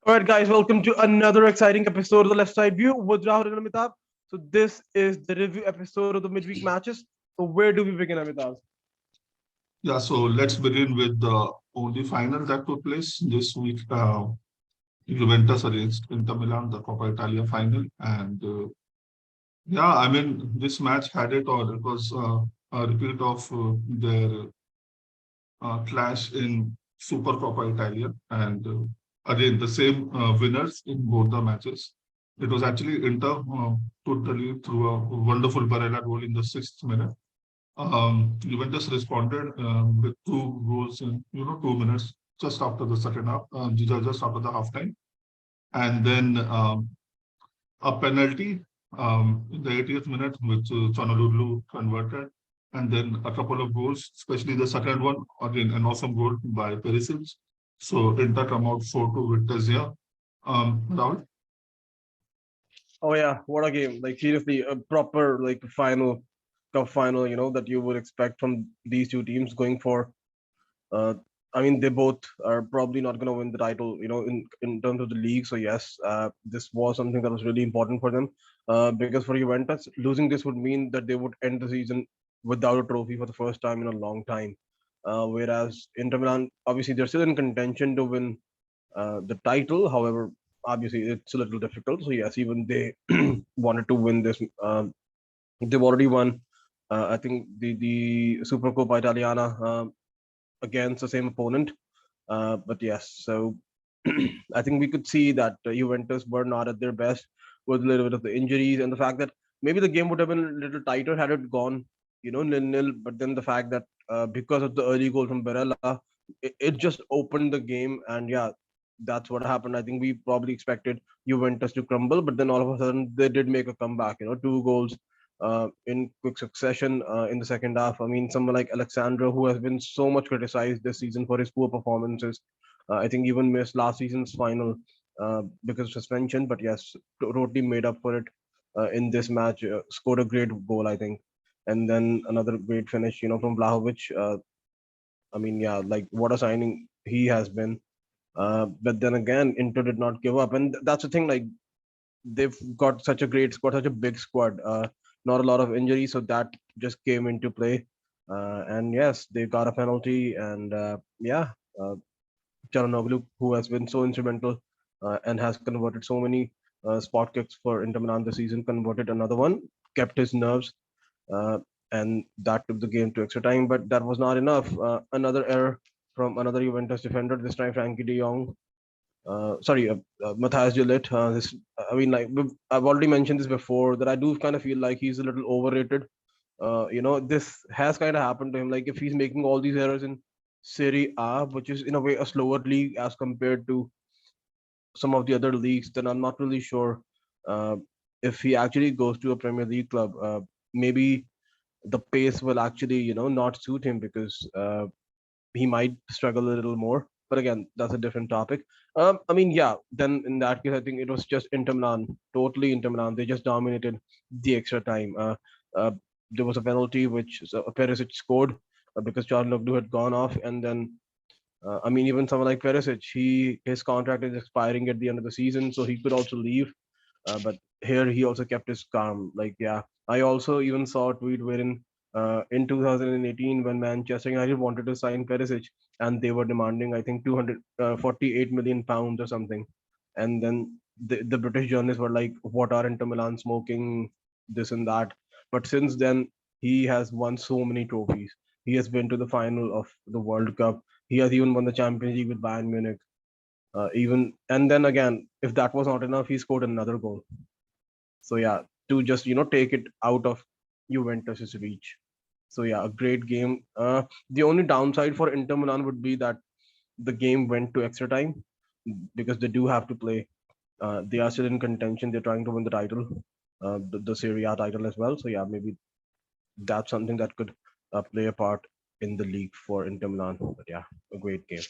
All right, guys, welcome to another exciting episode of the Left Side View with Rahul and Amitabh. So this is the review episode of the midweek matches. So where do we begin, Amitabh? Yeah, so let's begin with the only final that took place this week. Juventus against Inter Milan, the Coppa Italia final. And yeah, I mean, this match had it all. It was a repeat of their clash in Super Coppa Italia. And again, the same winners in both the matches. It was actually Inter took the lead through a wonderful Barella goal in the sixth minute. Juventus responded with two goals in 2 minutes just after the second half, just after the halftime, and then a penalty in the 80th minute, which Chanalulu converted, and then a couple of goals, especially the second one, again an awesome goal by Perisic. So Inter come out 4-2 with Tezia. Rahul? Oh yeah, what a game! Like seriously, a proper like final cup final. That you would expect from these two teams going for. Uh, I mean, they both are probably not going to win the title. In terms of the league. So yes, this was something that was really important for them. Because for Juventus, losing this would mean that they would end the season without a trophy for the first time in a long time. Whereas Inter Milan, obviously, they're still in contention to win the title. However, obviously, it's a little difficult. So yes, even they wanted to win this. They've already won. I think the Supercoppa Italiana against the same opponent. But yes, so I think we could see that Juventus were not at their best with a little bit of the injuries and the fact that maybe the game would have been a little tighter had it gone, nil-nil. But then the fact that because of the early goal from Barella, it just opened the game. And yeah, that's what happened. I think we probably expected Juventus to crumble, but then all of a sudden they did make a comeback. Two goals in quick succession in the second half. I mean, someone like Alexandra, who has been so much criticized this season for his poor performances, I think even missed last season's final because of suspension. But yes, totally made up for it in this match. Scored a great goal, I think, and then another great finish, from Vlahovic. I mean, yeah, like what a signing he has been. But then again, Inter did not give up, and that's the thing. Like they've got such a great squad, such a big squad. Not a lot of injuries, so that just came into play. And yes, they got a penalty, and yeah, uh, Charanoglu, who has been so instrumental and has converted so many spot kicks for Inter Milan this season, converted another one, kept his nerves, uh, and that took the game to extra time. But that was not enough. Another error from another Juventus defender, this time Frankie de Jong, Matthias Gillett. I mean, like I've already mentioned this before that I do kind of feel like he's a little overrated. This has kind of happened to him. Like if he's making all these errors in Serie A, which is in a way a slower league as compared to some of the other leagues, then I'm not really sure uh, if he actually goes to a Premier League club. Maybe the pace will actually, not suit him because he might struggle a little more. But again, that's a different topic. I mean, yeah. Then in that case, I think it was just Inter Milan, totally Inter Milan. They just dominated the extra time. Uh, there was a penalty which Perisic scored because Charles had gone off, and then I mean, even someone like Perisic, his contract is expiring at the end of the season, so he could also leave. But here he also kept his calm. Like, yeah, I also even saw a tweet wherein in 2018 when Manchester United wanted to sign Perisic and they were demanding, I think, 248 million pounds or something. And then the British journalists were like, "What are Inter Milan smoking? This and that." But since then, he has won so many trophies. He has been to the final of the World Cup. He has even won the Champions League with Bayern Munich. Even and then again, if that was not enough, he scored another goal. So yeah, to just take it out of Juventus's reach. So yeah, a great game. The only downside for Inter Milan would be that the game went to extra time because they do have to play. They are still in contention. They're trying to win the title, the Serie A title as well. So yeah, maybe that's something that could play a part in the league for Inter Milan. But yeah, a great game.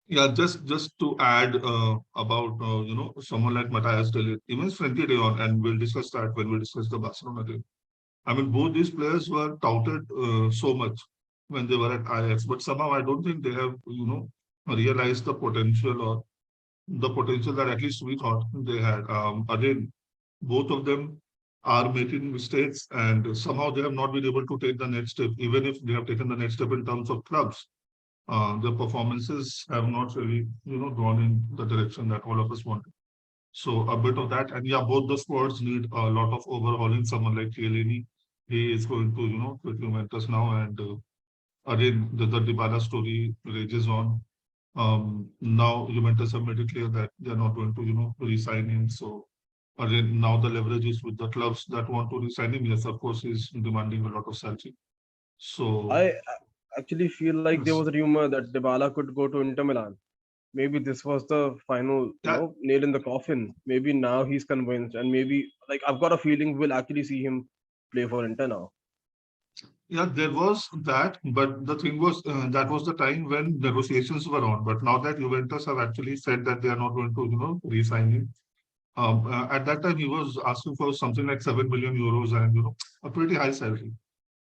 Yeah, just to add about someone like Matthias De Ligt, even Frenkie de Jong, and we'll discuss that when we discuss the Barcelona game. I mean, both these players were touted so much when they were at Ajax, but somehow I don't think they have realized the potential that at least we thought they had. Again, both of them are making mistakes, and somehow they have not been able to take the next step, even if they have taken the next step in terms of clubs. Their performances have not really, gone in the direction that all of us wanted. So a bit of that, and yeah, both the squads need a lot of overhauling. Someone like Chiellini, he is going to, quit Juventus now, and again, the Dybala story rages on. Now Juventus have made it clear that they're not going to, re-sign him. So again, now the leverage is with the clubs that want to re-sign him. Yes, of course, he's demanding a lot of salary. So I actually feel like there yes, was a rumor that Dybala could go to Inter Milan. Maybe this was the final, yeah, nail in the coffin. Maybe now he's convinced, and maybe like I've got a feeling we'll actually see him play for Inter now. yeah, there was that, but the thing was that was the time when negotiations were on. But now that Juventus have actually said that they are not going to, re-sign him. At that time, he was asking for something like 7 million euros and a pretty high salary.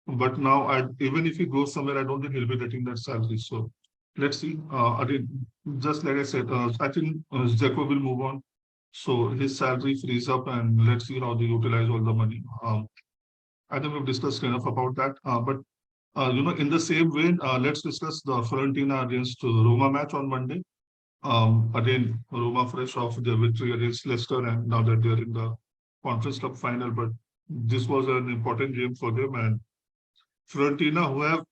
But now, even if he goes somewhere, I don't think he'll be getting that salary. So let's see. Again, just like I said, I think Zeko will move on. So his salary frees up, and let's see how they utilize all the money. I think we've discussed enough about that. But in the same vein, let's discuss the Fiorentina against Roma match on Monday. Again, Roma fresh off their victory against Leicester, and now that they're in the Conference Cup final. But this was an important game for them, and Fiorentina, who have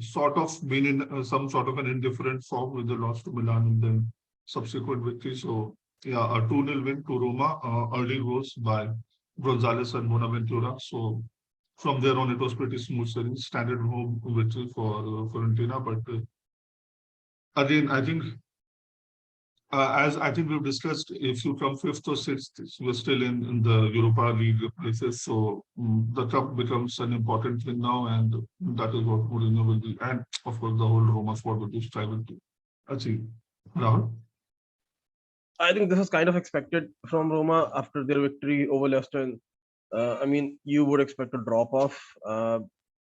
sort of been in some sort of an indifferent form with the loss to Milan and then subsequent victory. So, yeah, a 2-0 win to Roma, early goals by Gonzalez and Bonaventura. So, from there on, it was pretty smooth sailing, standard home victory for Fiorentina. But again, I think, as I think we've discussed, if you come fifth or sixth, we're still in the Europa League places. So the cup becomes an important thing now, and that is what Mourinho will be, and of course the whole Roma squad will be striving to achieve. Rahul? I think this is kind of expected from Roma after their victory over Leicester. I mean, you would expect a drop off.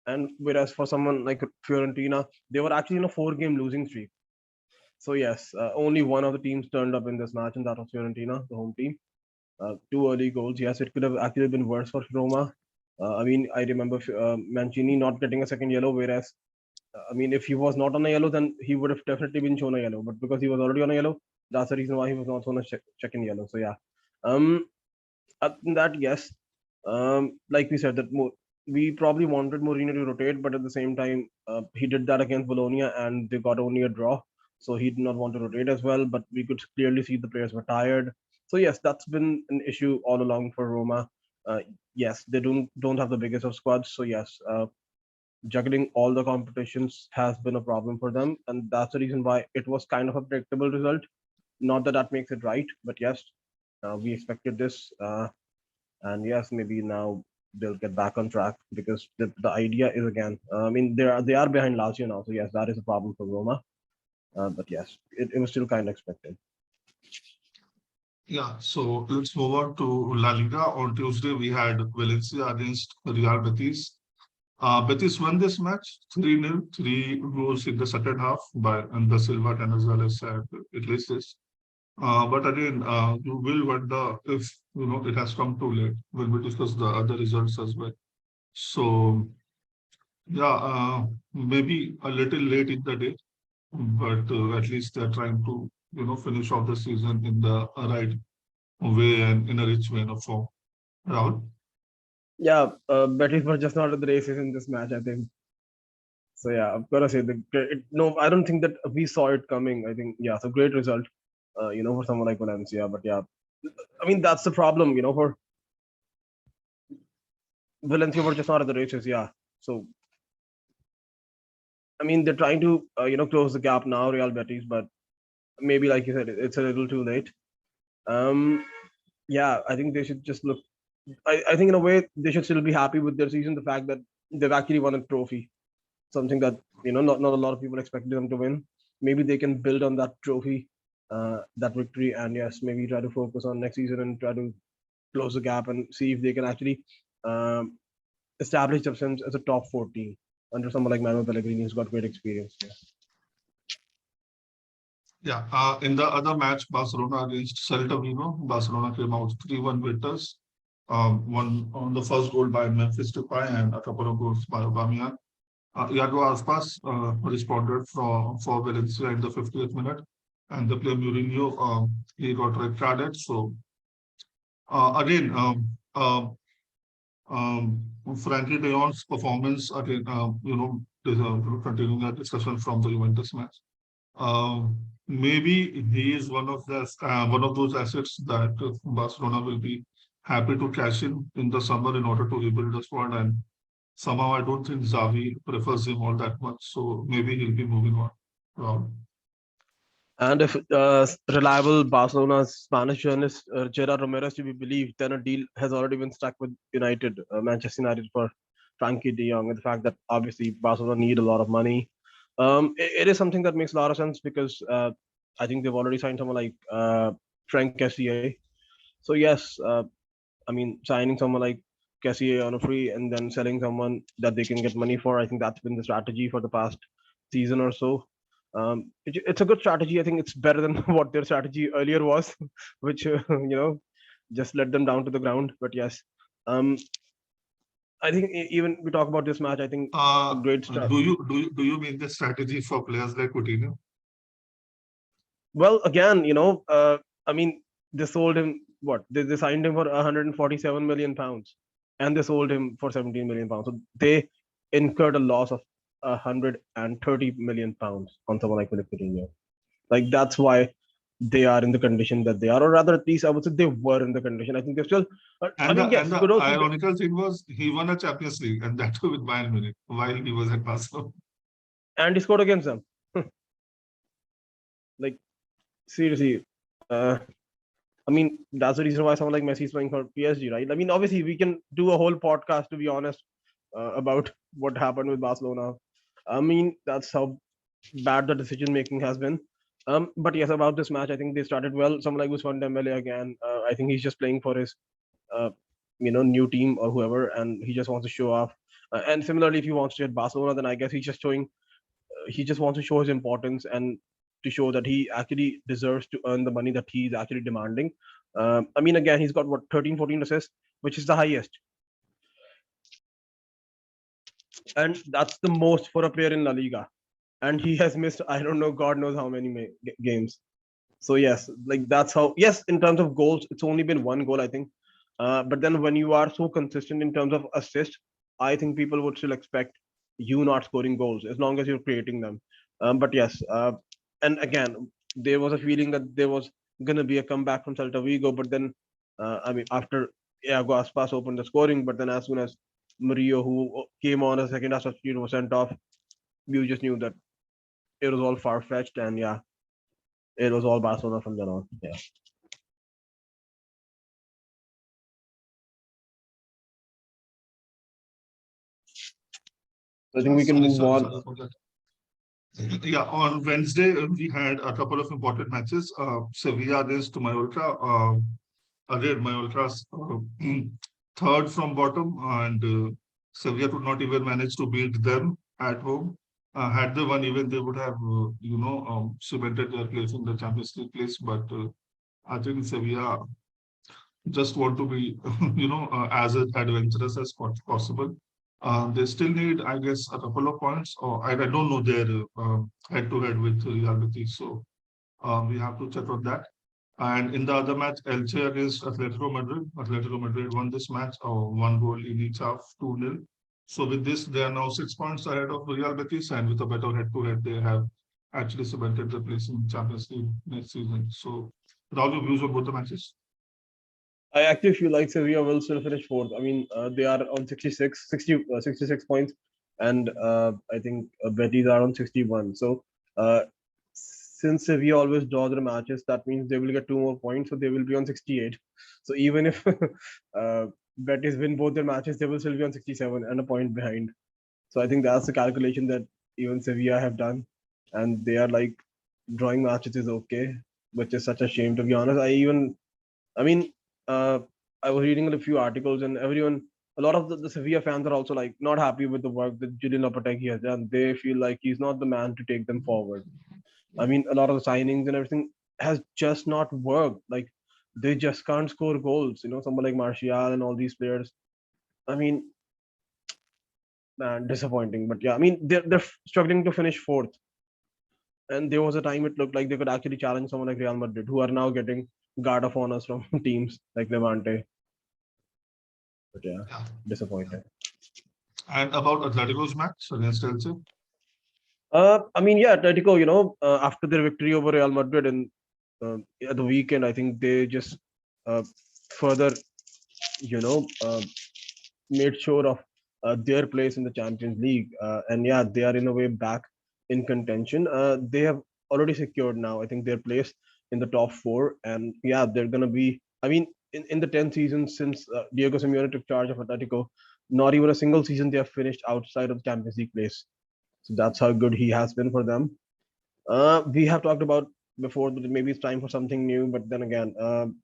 And whereas for someone like Fiorentina, they were actually in a 4-game losing streak. So yes, only one of the teams turned up in this match, and that was Fiorentina, the home team. Two early goals. Yes, it could have actually been worse for Roma. I mean, I remember Mancini not getting a second yellow, whereas I mean, if he was not on a yellow, then he would have definitely been shown a yellow. But because he was already on a yellow, that's the reason why he was not shown a second yellow. So yeah, um, other than that, yes, like we said, that we probably wanted Mourinho to rotate, but at the same time, he did that against Bologna, and they got only a draw. So he did not want to rotate as well. But we could clearly see the players were tired. So yes, that's been an issue all along for Roma. Uh, yes, they don't have the biggest of squads. So yes, juggling all the competitions has been a problem for them, and that's the reason why it was kind of a predictable result. Not that that makes it right, but yes, we expected this, and yes, maybe now they'll get back on track because the idea is again. I mean, they are behind Lazio now, so yes, that is a problem for Roma. But yes, it was still kind of expected. Yeah, so let's move on to La Liga. On Tuesday, we had Valencia against Real Betis. Betis won this match 3-0, three goals in the second half by Ander Silva, Canizales, and Iglesias. But again, you will wonder if it has come too late when we discuss the other results as well. So yeah, maybe a little late in the day, but at least they're trying to finish off the season in the right way and in a rich vein of form. Rahul? Yeah, Betis were just not at the races in this match, I think. So yeah, I've got to say no, I don't think that we saw it coming. I think yeah, it's a great result, for someone like Valencia. But yeah, I mean that's the problem, for Valencia were just not at the races. Yeah, so I mean they're trying to close the gap now, Real Betis, but maybe like you said, it's a little too late. Um, yeah, I think they should just look. I think in a way they should still be happy with their season. The fact that they've actually won a trophy, something that not a lot of people expected them to win. Maybe they can build on that trophy, that victory, and yes, maybe try to focus on next season and try to close the gap and see if they can actually um, establish themselves as a top 14 under someone like Manuel Pellegrini, who's got great experience. Yeah. Yeah, in the other match, Barcelona against Celta Vigo, Barcelona came out 3-1 victors. One on the first goal by Memphis Depay and a couple of goals by Aubameyang. Iago Aspas responded for Valencia in the 50th minute, and the player Mourinho he got red carded. So again, Frankie De Jong's performance again, continuing our discussion from the Juventus match. Maybe he is one of those assets that Barcelona will be happy to cash in the summer in order to rebuild the squad. And somehow I don't think Xavi prefers him all that much, so maybe he'll be moving on. Round. And if reliable Barcelona's Spanish journalist Gerard Romero is to be believed, then a deal has already been struck with Manchester United, for Frankie De Jong. And the fact that obviously Barcelona need a lot of money, it is something that makes a lot of sense because I think they've already signed someone like Frank Kessié. So yes, I mean signing someone like Kessié on a free and then selling someone that they can get money for. I think that's been the strategy for the past season or so. It's a good strategy. I think it's better than what their strategy earlier was, which just let them down to the ground. But yes, um, I think even we talk about this match. I think a great start. Do you mean the strategy for players like Coutinho? Well, again, I mean, they sold him what? They signed him for 147 million pounds, and they sold him for 17 million pounds. So they incurred a loss of 130 million pounds on someone like Philippe Coutinho. Like that's why they are in the condition that they are, or rather, at least I would say they were in the condition. I think they're still. I And the mean, yes, and the kudos to them. ironical thing was he won a Champions League, and that too with Bayern Munich while he was at Barcelona. And he scored against them. Like seriously, I mean, that's the reason why someone like Messi is playing for PSG, right? I mean, obviously, we can do a whole podcast to be honest about what happened with Barcelona. I mean, that's how bad the decision making has been. But yes, about this match, I think they started well. Someone like Ousmane Dembele again. I think he's just playing for his, new team or whoever, and he just wants to show off. And similarly, if he wants to hit Barcelona, then I guess he's just showing. He just wants to show his importance and to show that he actually deserves to earn the money that he's actually demanding. I mean, again, he's got what 13, 14 assists, which is the highest, and that's the most for a player in La Liga. And he has missed, I don't know, God knows how many games. So yes, like that's how. Yes, in terms of goals, it's only been one goal, I think. But then when you are so consistent in terms of assists, I think people would still expect you not scoring goals as long as you're creating them. But yes, and again, there was a feeling that there was gonna be a comeback from Celta Vigo, but then I mean after Iago Aspas opened the scoring, but then as soon as Murillo, who came on a second as substitute, was sent off, you just knew that it was all far fetched, and yeah, it was all Barcelona from then on. Yeah. I think we can move Sorry on. for that. Yeah, on Wednesday we had a couple of important matches. Sevilla against Mallorca. Again, Mallorca's third from bottom, and Sevilla could not even manage to beat them at home. Had they won, even they would have, cemented their place in the Champions League place. But I think Sevilla just want to be, as adventurous as possible. They still need, I guess, a couple of points, or I don't know their head-to-head with Real Betis, so we have to check on that. And in the other match, Elche against Atletico Madrid won this match, one goal in each half, 2-0. So with this, they are now 6 points ahead of Real Betis, and with a better head-to-head, they have actually cemented their place in Champions League next season. So, Rahul, your views on both the matches? I actually feel like Sevilla will still finish fourth. I mean, they are on 66 points, and I think Betis are on 61. So, since Sevilla always draw their matches, that means they will get 2 more points, so they will be on 68. So even if Betis win both their matches, they will still be on 67 and a point behind. So I think that's the calculation that even Sevilla have done, and they are like drawing matches is okay, which is such a shame to be honest. I mean, uh, I was reading a few articles, and a lot of the Sevilla fans are also like not happy with the work that Julian Lopetegui has done. They feel like he's not the man to take them forward. I mean, a lot of the signings and everything has just not worked. Like they just can't score goals. Someone like Martial and all these players. I mean, man, disappointing. But yeah, I mean, they're struggling to finish fourth. And there was a time it looked like they could actually challenge someone like Real Madrid, who are now getting guard of honors from teams like Levante. But yeah, Yeah. disappointing. And about Atletico's match against Chelsea. I mean, yeah, Atletico, after their victory over Real Madrid and at the weekend, I think they just uh, further, you know, uh, made sure of their place in the Champions League. And yeah, they are in a way back in contention. They have already secured now, I think, their place in the top four. And yeah, they're going to be, I mean, in the 10 seasons since Diego Simeone took charge of Atletico, not even a single season they have finished outside of the Champions League place. So that's how good he has been for them. We have talked about before that maybe it's time for something new, but then again,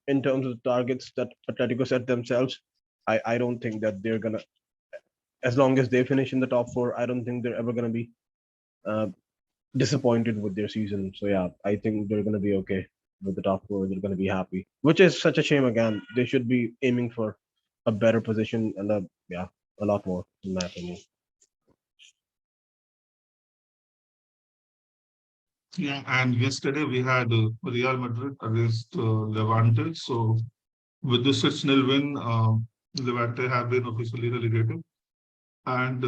in terms of the targets that Atletico set themselves, I don't think that they're gonna, as long as they finish in the top four, I don't think they're ever gonna be uh, disappointed with their season. So yeah, I think they're gonna be okay with the top four. They're gonna be happy, which is such a shame. Again, they should be aiming for a better position and a lot more, in my opinion. Yeah, and yesterday we had Real Madrid against Levante. So with the 6-0 win, Levante have been officially relegated. And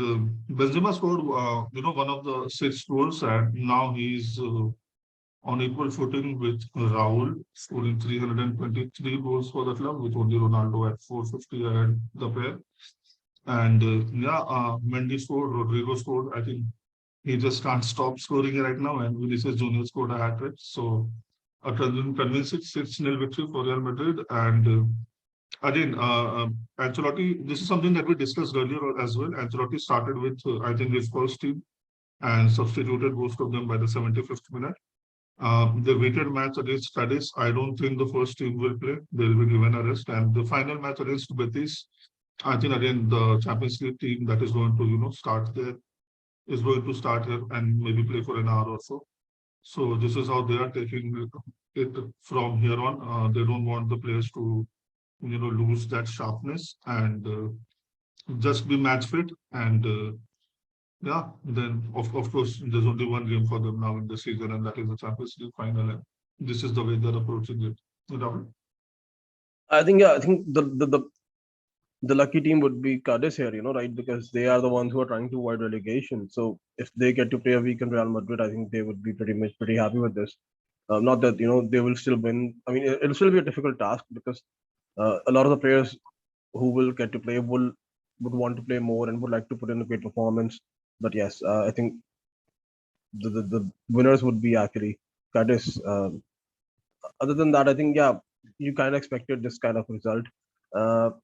Benzema scored, one of the 6 goals, and now he's on equal footing with Raul, scoring 323 goals for the club, with only Ronaldo at 450 and the pair. And Mendy scored, Rodrigo scored. I think he just can't stop scoring right now, and Vinicius Junior scored a hat trick. So a convincing 6-0 victory for Real Madrid. And again, Ancelotti, this is something that we discussed earlier as well. Ancelotti started with, I think, his first team and substituted most of them by the 75th minute. The weighted match against Cadiz, I don't think the first team will play. They'll be given a rest. And the final match against Betis, I think again the Champions League team that is going to start there is going to start here and maybe play for an hour or so. So this is how they are taking it from here on. They don't want the players to lose that sharpness and just be match fit. And yeah, then of course there's only one game for them now in the season, and that is the Champions League final. And this is the way they're approaching it. Rahul? I think yeah, I think the lucky team would be Cadiz here, right? Because they are the ones who are trying to avoid relegation. So if they get to play a week in Real Madrid, I think they would be pretty happy with this. Not that they will still win. I mean, it'll still be a difficult task because a lot of the players who will get to play would want to play more and would like to put in a great performance. But yes, I think the winners would be actually Cadiz. Other than that, I think yeah, you kind of expected this kind of result.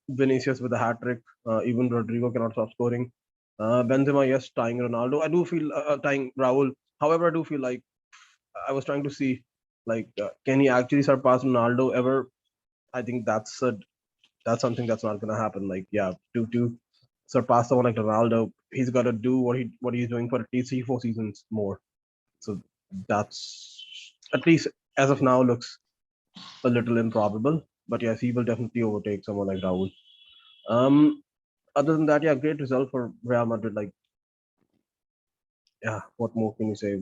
Vinicius with a hat trick. Even Rodrigo cannot stop scoring. Benzema, yes, tying Ronaldo. I do feel tying Raul. However, I do feel like I was trying to see, like, can he actually surpass Ronaldo ever? I think that's something that's not gonna happen. Like, yeah, to surpass someone like Ronaldo, he's got to do what he's doing for at least 3-4 seasons more. So that's at least as of now looks a little improbable. But yes, he will definitely overtake someone like Raul. Um, Other than that, yeah, great result for Real Madrid. Like, yeah, what more can you say?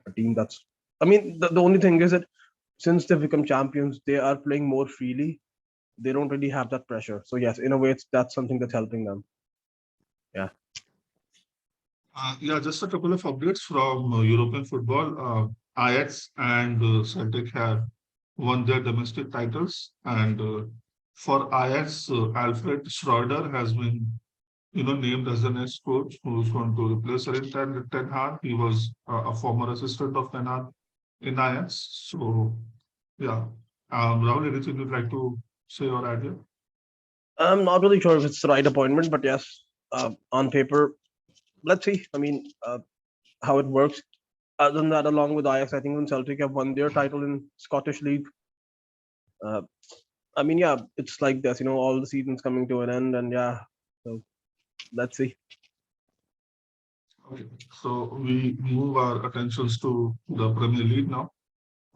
A team that's, I mean, the only thing is that since they've become champions, they are playing more freely. They don't really have that pressure. So yes, in a way, that's something that's helping them. Yeah. Yeah, just a couple of updates from European football. Ajax and Celtic have won their domestic titles, and for Ajax, Alfred Schroeder has been, named as the next coach who's going to replace Erik Ten Hag. He was a former assistant of Ten Hag in Ajax. So, yeah. Rahul, anything you'd like to say or add here? I'm not really sure if it's the right appointment, but yes, on paper, let's see. I mean, how it works. Other than that, along with Ajax, I think when Celtic have won their title in Scottish League. Uh, I mean, yeah, it's like this, all the seasons coming to an end, and yeah, so let's see. Okay, so we move our attentions to the Premier League now.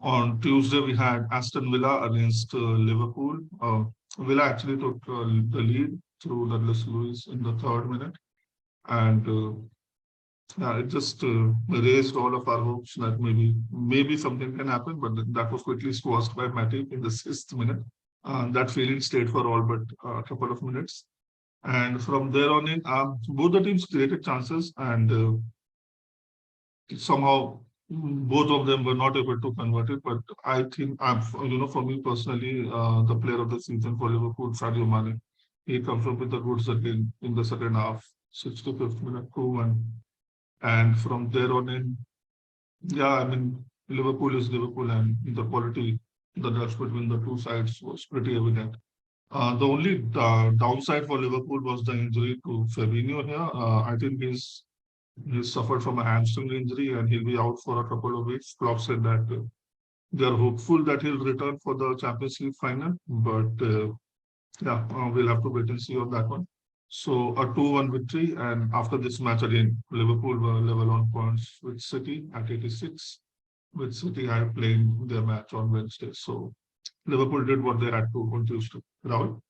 On Tuesday, we had Aston Villa against Liverpool. Villa actually took the lead through Douglas Luiz in the third minute, and yeah, it just raised all of our hopes that maybe something can happen, but that was quickly squashed by Matip in the sixth minute. That feeling stayed for all but a couple of minutes. And from there on in, both the teams created chances, and somehow both of them were not able to convert it. But I think, for me personally, the player of the season for Liverpool, Sadio Mane, he comes up with the goods again in the second half, 65th minute, 2-1. And from there on in, yeah, I mean, Liverpool is Liverpool, and the quality, the difference between the two sides was pretty evident. The only downside for Liverpool was the injury to Fabinho here. I think he's suffered from a hamstring injury and he'll be out for a couple of weeks. Klopp said that they are hopeful that he'll return for the Champions League final, but yeah, we'll have to wait and see on that one. So a 2-1 victory, and after this match again, Liverpool were level on points with City at 86, with City had playing their match on Wednesday. So Liverpool did what they had to on Tuesday. Rahul?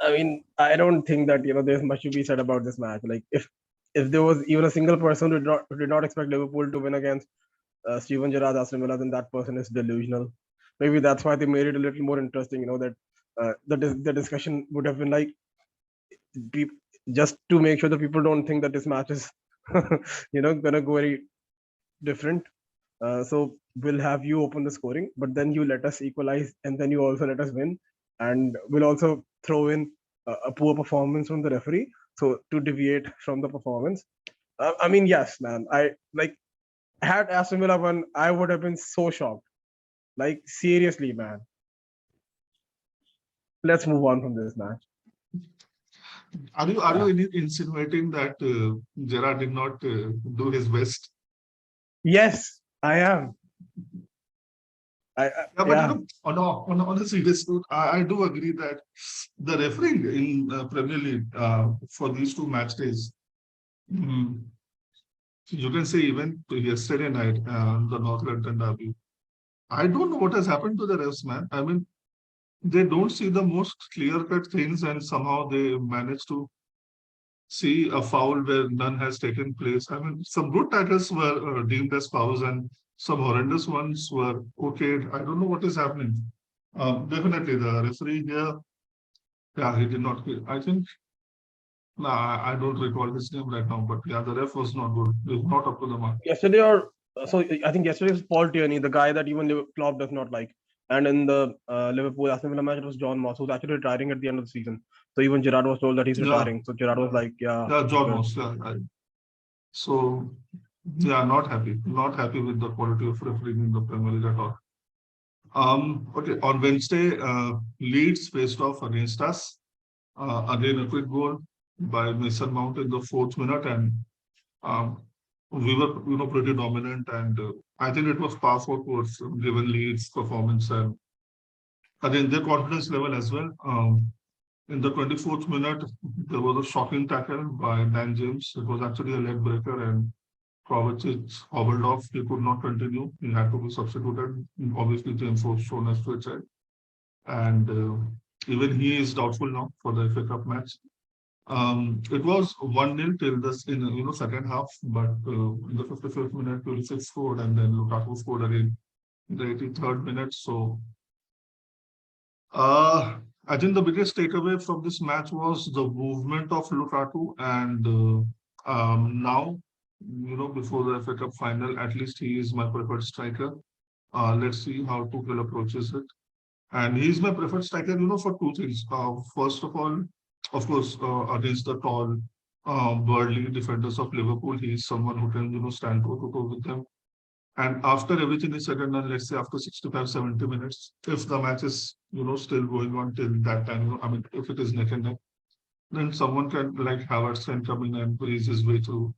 I mean, I don't think that there's much to be said about this match. Like if there was even a single person who did not expect Liverpool to win against Steven Gerrard, Aston Villa, then that person is delusional. Maybe that's why they made it a little more interesting. That the discussion would have been like, just to make sure that people don't think that this match is gonna go very different. So we'll have you open the scoring, but then you let us equalize, and then you also let us win, and we'll also throw in a poor performance from the referee, so to deviate from the performance. I mean, yes, man. I like had Aston Villa won, I would have been so shocked. Like seriously, man. Let's move on from this match. Are you insinuating that Gerrard did not do his best? Yes, I am. Yeah, but on a serious note, I do agree that the refereeing in Premier League for these two match days, mm, you can say even to yesterday night, the North London derby, I don't know what has happened to the refs, man. I mean, they don't see the most clear-cut things, and somehow they manage to see a foul where none has taken place. I mean, some good tackles were deemed as fouls, and some horrendous ones were okayed. I don't know what is happening. Definitely, the referee here, yeah, he did not. I think, nah, I don't recall his name right now, but yeah, the ref was not good. He was not up to the mark. Yesterday, I think yesterday was Paul Tierney, the guy that even Klopp does not like. And in the Liverpool Aston Villa match, it was John Moss, who's actually retiring at the end of the season. So even Gerrard was told that he's Yeah, retiring. So Gerrard was like, yeah, yeah, John good. Moss. Yeah, so yeah, not happy with the quality of refereeing in the Premier League at all. Okay, on Wednesday, Leeds faced off against us. Again, a quick goal by Mason Mount in the fourth minute, and um, we were, pretty dominant. And I think it was par for course given Leeds' performance and again their confidence level as well. In the 24th minute, there was a shocking tackle by Dan James. It was actually a leg breaker, and Kovacic hobbled off. He could not continue. He had to be substituted. Obviously, James was shown as to side, and even he is doubtful now for the FA Cup match. It was 1-0 till this in second half, but in the 55th minute, Pulisic scored, and then Lukaku scored again in the 83rd minute. So, I think the biggest takeaway from this match was the movement of Lukaku, and now, before the FA Cup final, at least he is my preferred striker. Let's see how Tuchel approaches it. And he's my preferred striker, for two things. First of all, of course, against the tall, burly defenders of Liverpool, he's someone who can, stand toe to toe with them. And after everything is said and done, let's say after 65, 70 minutes, if the match is, still going on till that time, I mean, if it is neck and neck, then someone can, like Havertz, can come in and breeze his way through.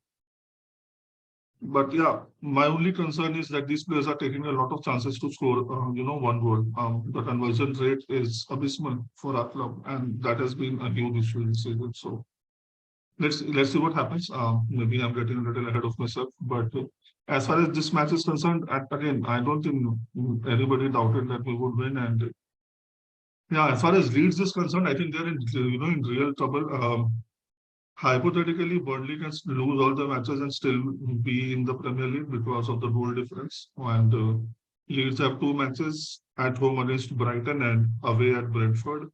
But yeah, my only concern is that these players are taking a lot of chances to score, one goal. The conversion rate is abysmal for our club, and that has been a huge issue in the season. So let's see what happens. Maybe I'm getting a little ahead of myself, but as far as this match is concerned, again, I don't think anybody doubted that we would win. And yeah, as far as Leeds is concerned, I think they're in in real trouble. Hypothetically, Burnley can lose all the matches and still be in the Premier League because of the goal difference. And Leeds have two matches at home against Brighton and away at Brentford.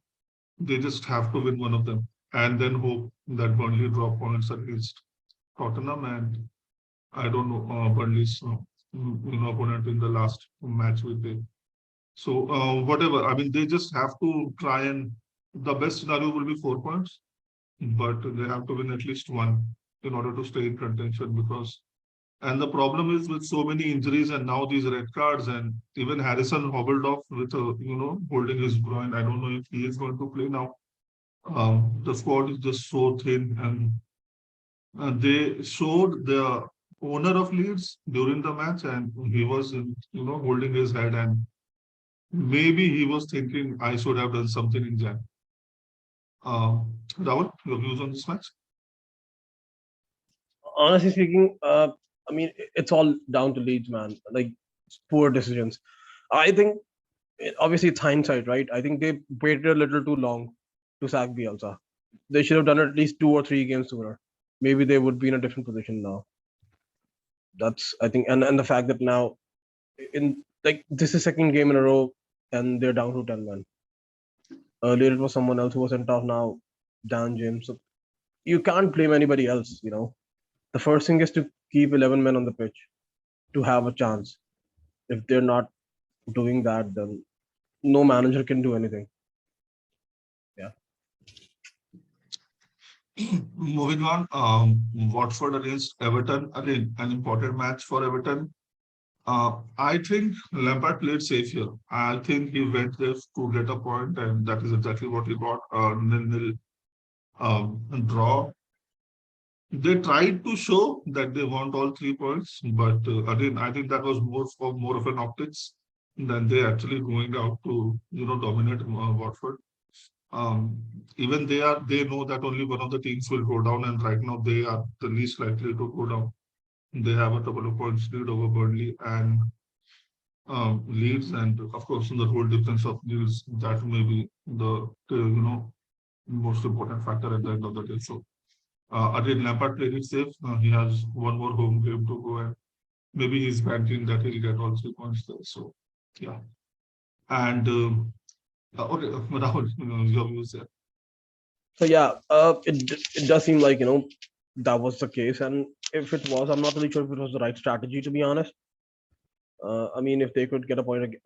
They just have to win one of them and then hope that Burnley drop points against Tottenham. And I don't know Burnley's opponent in the last match with them. So whatever, I mean, they just have to try and the best scenario will be 4 points, but they have to win at least one in order to stay in contention because and the problem is with so many injuries and now these red cards and even Harrison hobbled off with a holding his groin. I don't know if he is going to play now. The squad is just so thin and they showed the owner of Leeds during the match and he was holding his head and maybe he was thinking I should have done something in Jan. Rahul, your views on this match? Honestly speaking, I mean, it's all down to Leeds, man. Like poor decisions. I think obviously it's hindsight, right? I think they waited a little too long to sack Bielsa. They should have done it at least 2 or 3 games sooner. Maybe they would be in a different position now. That's I think, and the fact that now in like this is second game in a row and they're down to 10 men. Earlier it was someone else who was sent off. Now Dan James. So you can't blame anybody else. The first thing is to keep 11 men on the pitch to have a chance. If they're not doing that, then no manager can do anything. Yeah. Moving on, Watford against Everton, again, an important match for Everton. I think Lampard played safe here. I think he went there to get a point, and that is exactly what he got. Nil-nil draw. They tried to show that they want all 3 points, but again, I think that was more of an optics than they actually going out to dominate Watford. Even they know that only one of the teams will go down, and right now they are the least likely to go down. They have a couple of points lead over Burnley and Leeds, and of course, in the whole difference of Leeds, that may be the most important factor at the end of the day. So again, Lampard played it safe. He has one more home game to go, and maybe he's banking that he'll get all 3 points there. So yeah, and okay, Rahul, your views there. So yeah, it does seem like that was the case, and if it was, I'm not really sure if it was the right strategy, to be honest. I mean, if they could get a point,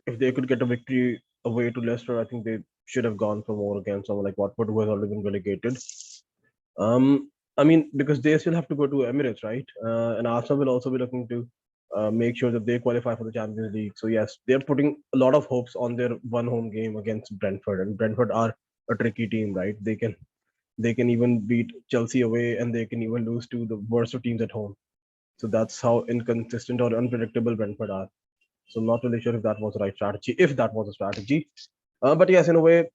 if they could get a victory away to Leicester, I think they should have gone for more against someone like Watford, who has already been relegated. I mean, because they still have to go to Emirates, right? And Arsenal will also be looking to make sure that they qualify for the Champions League. So yes, they're putting a lot of hopes on their one home game against Brentford, and Brentford are a tricky team, right? They can even beat Chelsea away, and they can even lose to the worst of teams at home. So that's how inconsistent or unpredictable Brentford are. So I'm not really sure if that was the right strategy, if that was a strategy. But yes, in a way,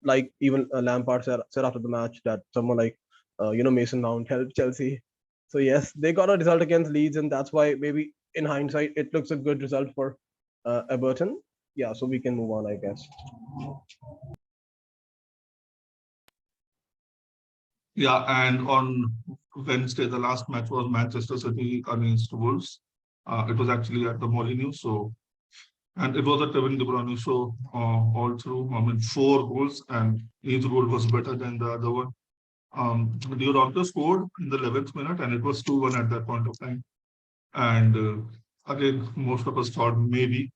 like even Lampard said after the match that someone like Mason Mount helped Chelsea. So yes, they got a result against Leeds, and that's why maybe in hindsight it looks a good result for Everton. Yeah, so we can move on, I guess. Yeah, and on Wednesday, the last match was Manchester City against Wolves. It was actually at the Molineux, so and it was a Kevin De Bruyne show all through. I mean, 4 goals, and each goal was better than the other one. Llorente scored in the 11th minute, and it was 2-1 at that point of time. And again, most of us thought maybe,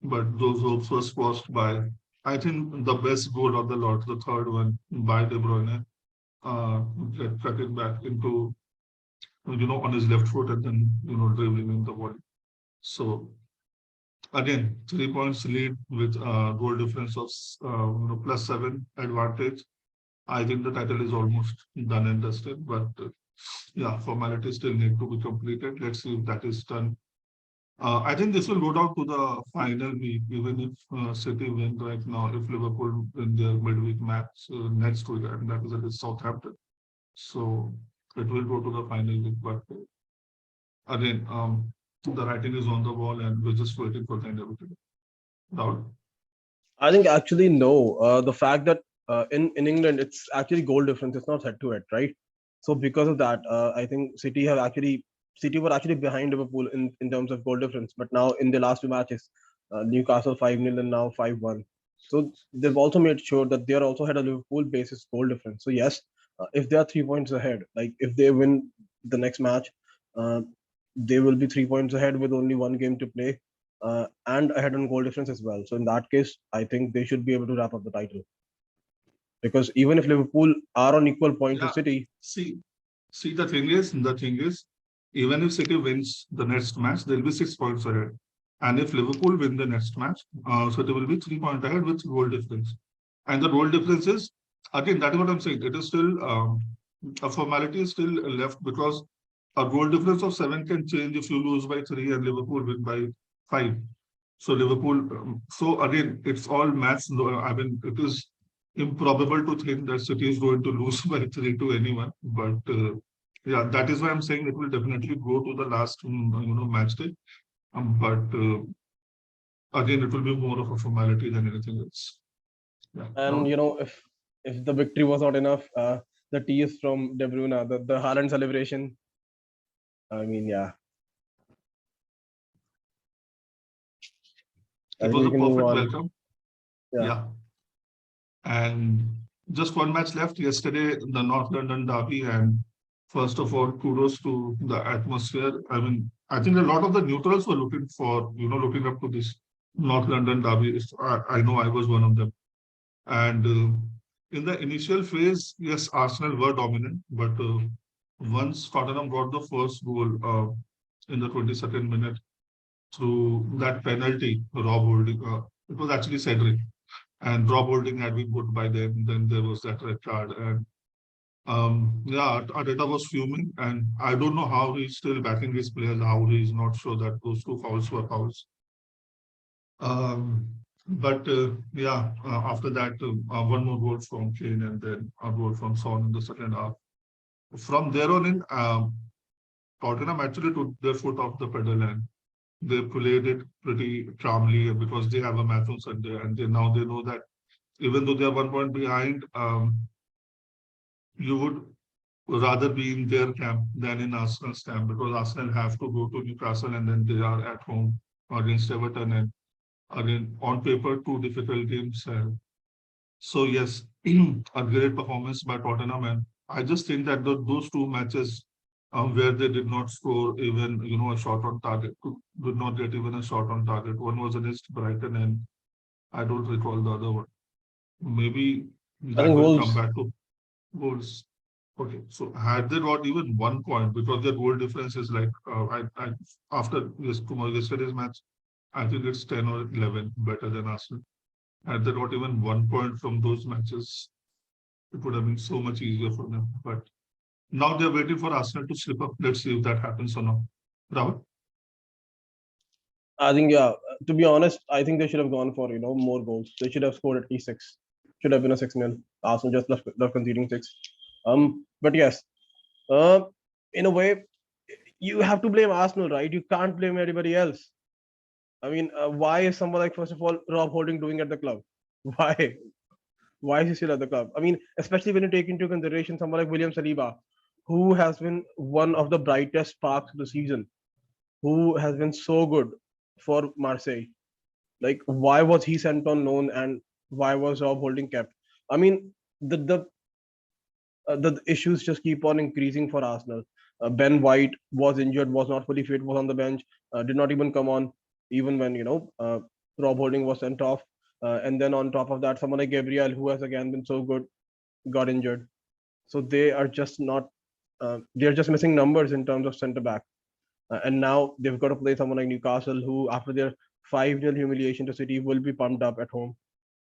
but those hopes were squashed by, I think, the best goal of the lot, the third one by De Bruyne, cut it back into, on his left foot and then, dribbling in the body. So again, 3 points lead with goal difference of +7 advantage. I think the title is almost done and dusted, but yeah, formalities still need to be completed. Let's see if that is done. I think this will go down to the final week, even if City win right now, if Liverpool win their midweek match next week, and that is against Southampton. So it will go to the final week. But again, the writing is on the wall, and we're just waiting for the inevitable. Rahul? I think actually no. The fact that in England it's actually goal difference, it's not head to head, right? So because of that, I think City were actually behind Liverpool in terms of goal difference. But now in the last two matches, Newcastle 5-0 and now 5-1. So they've also made sure that they are also had a Liverpool basis goal difference. So yes, if they are 3 points ahead, like if they win the next match, uh, they will be 3 points ahead with only one game to play, and ahead on goal difference as well. So in that case, I think they should be able to wrap up the title, because even if Liverpool are on equal points with Yeah. City. See, see, the thing is, even if City wins the next match, they'll be 6 points ahead. And if Liverpool win the next match, so they will be 3 points ahead with goal difference. And the goal difference is, again, that is what I'm saying. It is still a formality is still left, because a goal difference of 7 can change if you lose by 3 and Liverpool win by 5. So Liverpool, so again, it's all maths. I mean, it is improbable to think that City is going to lose by 3 to anyone. But yeah, that is why I'm saying it will definitely go to the last, match day. But again, it will be more of a formality than anything else. Yeah. And Now, if the victory was not enough, the tears from De Bruyne, the Haaland celebration. I mean, yeah, I it think was we a can move perfect on. welcome. Yeah, Yeah. And just one match left yesterday, the North London Derby. And first of all, kudos to the atmosphere. I mean, I think a lot of the neutrals were looking for, looking up to this North London Derby. I know I was one of them. And in the initial phase, yes, Arsenal were dominant, but once Tottenham got the first goal in the 22nd minute through that penalty, Rob Holding, it was actually Cedric, and Rob Holding had been put by them. Then there was that red card, and yeah, Arteta was fuming, and I don't know how he's still backing his players, how he's not sure that those two fouls were fouls. Um, but yeah, after that, one more goal from Kane and then a goal from Son in the second half. From there on in, Tottenham actually took their foot off the pedal, and they played it pretty calmly because they have a match on Sunday, and now they know that even though they are 1 point behind, you would rather be in their camp than in Arsenal's camp, because Arsenal have to go to Newcastle and then they are at home against Everton, and again on paper two difficult games. So yes, a great performance by Tottenham, and I just think that those two matches where they did not score even a shot on target, did not get even a shot on target. One was against Brighton, and I don't recall the other one. Maybe I that think will come Wolves. back to goals. Okay, so had they got even 1 point, because their goal difference is like after yesterday's match, I think it's 10 or 11 better than Arsenal. Had they got even 1 point from those matches, it would have been so much easier for them. But now they're waiting for Arsenal to slip up. Let's see if that happens or not. Rahul? I think, yeah. To be honest, I think they should have gone for more goals. They should have scored at least six. Should have been a 6-0. Arsenal just left conceding six. But yes, uh, in a way, you have to blame Arsenal, right? You can't blame anybody else. I mean, why is someone like, first of all, Rob Holding doing at the club? Why? Why is he still at the club? I mean, especially when you take into consideration someone like William Saliba, who has been one of the brightest sparks of the season, who has been so good for Marseille. Like, why was he sent on loan, and why was Rob Holding kept? I mean, the issues just keep on increasing for Arsenal. Ben White was injured, was not fully fit, was on the bench, did not even come on, even when Rob Holding was sent off. And then on top of that, someone like Gabriel, who has again been so good, got injured. So they are just not. They're just missing numbers in terms of centre back. And now they've got to play someone like Newcastle, who after their 5-0 humiliation to City will be pumped up at home.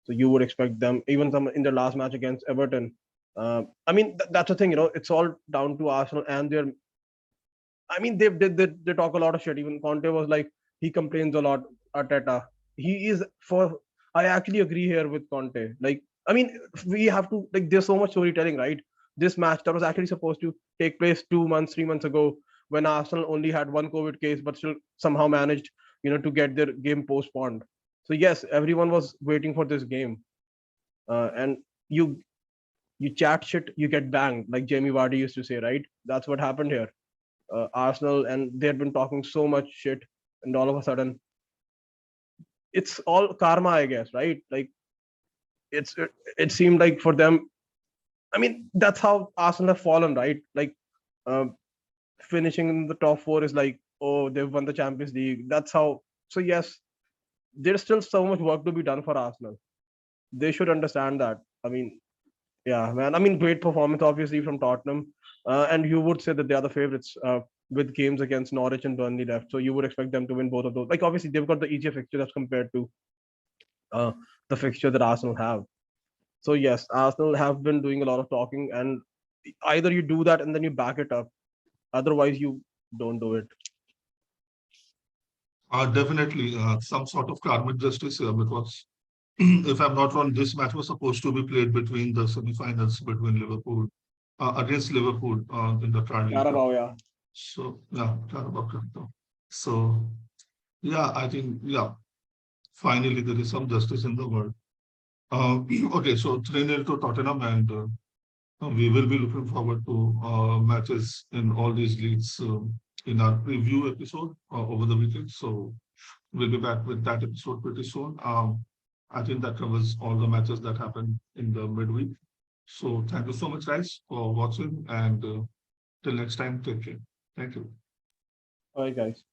So you would expect them, even some in their last match against Everton. I mean, that's the thing. It's all down to Arsenal and their. I mean, they talk a lot of shit. Even Conte was like, he complains a lot. Arteta, he is for. I actually agree here with Conte. Like, I mean, we have to, like. There's so much storytelling, right? this match that was actually supposed to take place 2 months, 3 months ago, when Arsenal only had one COVID case, but still somehow managed, to get their game postponed. So yes, everyone was waiting for this game, and you chat shit, you get banged, like Jamie Vardy used to say, right? That's what happened here. Arsenal, and they had been talking so much shit, and all of a sudden, it's all karma, I guess, right? Like it seemed like for them, I mean, that's how Arsenal have fallen, right? Like, um, finishing in the top four is like, oh, they've won the Champions League. That's how. So yes, there's still so much work to be done for Arsenal. They should understand that. I mean, yeah, man. I mean, great performance, obviously, from Tottenham, and you would say that they are the favorites with games against Norwich and Burnley left. So you would expect them to win both of those. Like, obviously, they've got the easier fixture as compared to uh, the fixture that Arsenal have. So yes, Arsenal have been doing a lot of talking, and either you do that and then you back it up. Otherwise, you don't do it. Definitely some sort of karmic justice here because if I'm not wrong, this match was supposed to be played between the semi-finals between Liverpool against Liverpool in the Carling Cup. Carabao, yeah. So yeah, Carabao Cup. So yeah, I think yeah, finally there is some justice in the world. Okay, so 3-0 to Tottenham, and we will be looking forward to matches in all these leagues in our preview episode over the weekend. So we'll be back with that episode pretty soon. I think that covers all the matches that happened in the midweek. So thank you so much, guys, for watching, and till next time, take care. Thank you. All right, guys.